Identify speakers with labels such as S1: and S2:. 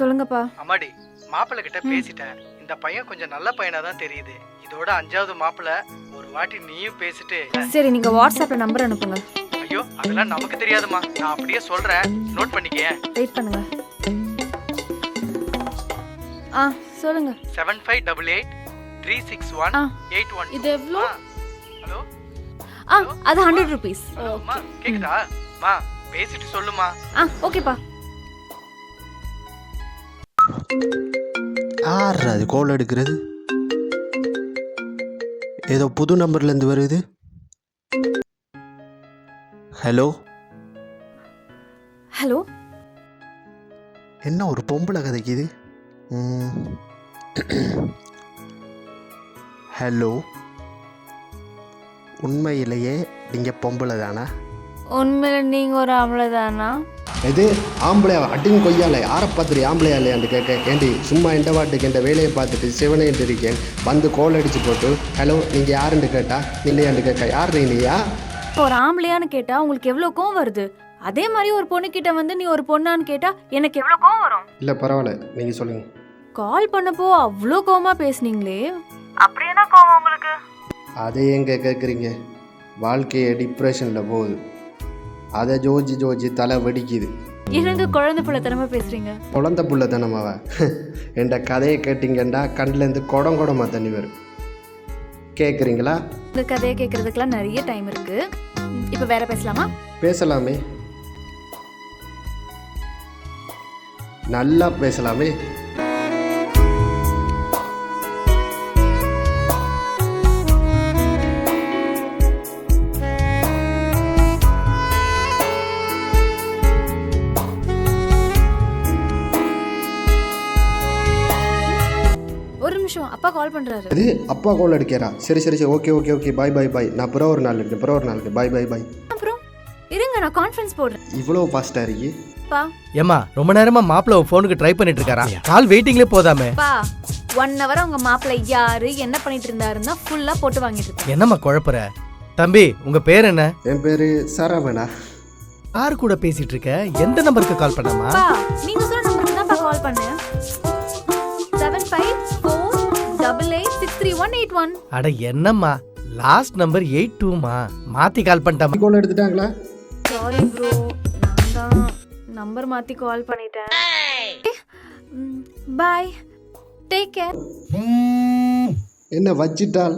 S1: சொல்லுங்கப்பா.
S2: அம்மாடி, மாப்பிள்ளை கிட்ட பேசிட்டேன். இந்த பையன் கொஞ்சம் நல்ல பையனா தான் தெரியுது. இதோட 5வது மாப்பிள்ளை. ஒரு வாட்டி நீயும் பேசிட்டு.
S1: சரி, நீங்க வாட்ஸ்அப்ல நம்பர் அனுப்புங்க.
S2: ஐயோ, அதெல்லாம் நமக்கு தெரியாதுமா. நான் அப்படியே சொல்றேன், நோட் பண்ணிக்க.
S1: வெயிட் பண்ணுங்க. சொல்லுங்க.
S2: 7588361881.
S1: இது எவ்வளோ?
S2: ஹலோ,
S1: அது 100 rupees.
S2: அம்மா கேக்குதா? மா பேசிட்டு சொல்லுமா.
S1: ஓகேப்பா.
S3: யார் அது கால் எடுக்கிறது? ஏதோ புது நம்பர்லேருந்து வருது. ஹலோ
S1: ஹலோ,
S3: என்ன ஒரு பொம்பளை கதைக்குது? ஹலோ, உண்மையிலேயே நீங்கள் பொம்பளை தானா?
S1: உண்மையில நீங்க ஒரு ஆம்பளை தானா?
S3: இது ஆம்பளையா? அட்டிங் கொய்யால யாரை பார்த்துட்டு ஆம்பளையா இல்லையான்னு கேட்க. ஏண்டி சும்மா எந்த வாட்டுக்கு எந்த வேலையை பார்த்துட்டு சிவனேன்ட்டு இருக்கேன். வந்து கோல் அடித்து போட்டு ஹலோ நீங்கள் யாருன்னு கேட்டா இல்லையான்னு கேட்க. யார் நீயா?
S1: ஒரு ஆம்பளையான்னு கேட்டா உங்களுக்கு எவ்வளவு கோவம் வருது? அதே மாதிரி ஒரு பொண்ணு கிட்ட வந்து நீ ஒரு பொண்ணான்னு கேட்டா எனக்கு எவ்வளவு கோவம் வரும்?
S3: இல்லை பரவாயில்ல, நீங்கள் சொல்லுங்கள்.
S1: கால் பண்ணப்போ அவ்வளோ கோவமா பேசுனீங்களே, அப்படி என்ன கோவம் உங்களுக்கு?
S3: அதை எங்கே கேட்குறீங்க? வாழ்க்கையை டிப்ரெஷனில் போகுது. அதை ஜோஜி தலை வெடிக்குது.
S1: இருந்து குழந்தை பிள்ளை திறமை பேசுறீங்க.
S3: குழந்தை புள்ள தானம்மாவ. என்ற கதையை கேட்டிங்கண்டா கண்ணிலேருந்து குடமா தண்ணி வரும். கேட்குறீங்களா?
S1: இந்த கதையை கேட்கறதுக்கெல்லாம் நிறைய டைம் இருக்கு. இப்போ வேற பேசலாமா?
S3: பேசலாமே, நல்லா பேசலாமே.
S1: ஒரு நிமிஷம், அப்பா கால் பண்றாரு.
S3: அது அப்பா கால் அடிக்கிறா? சரி ஓகே பாய். நான் பிற ஒரு நாள் இருக்கு. பாய்.
S1: அப்புறம் இருங்க, நான் கான்ஃபரன்ஸ் போடுறேன்.
S3: இவ்வளோ ஃபாஸ்ட்டாக இருக்கி?
S1: பா
S2: ஏமா, ரொம்ப நேரமா மாப்பிள்ள ஃபோனுக்கு ட்ரை பண்ணிட்டு இருக்காரா? கால் வெயிட்டிங்லேயே போதாமே.
S1: பா 1 hour உங்க மாப்பிள்ளை யாரு என்ன பண்ணிட்டு இருந்தாருன்னா ஃபுல்லா போட்டு வாங்கிட்டு இருக்கேன்.
S2: என்னம்மா குழப்பற? தம்பி, உங்க பேர் என்ன?
S3: என் பேர் சரவணா.
S2: யாரு கூட பேசிட்டு இருக்க? எந்த நம்பருக்கு கால் பண்ணாமா?
S1: பா நீங்க சொன்ன நம்பருக்கு தான் பா கால் பண்ணேன். 7548863181.
S2: அட என்னம்மா, லாஸ்ட் நம்பர் 82மா. மாத்தி கால் பண்ணிட்டாமா.
S3: கால் எடுத்துட்டாங்களா?
S1: சாரி ப்ரோ, நான் தான் நம்பர் மாத்தி கால் பண்ணிட்டேன். Bye, take care.
S3: என்ன வச்சிட்டால்?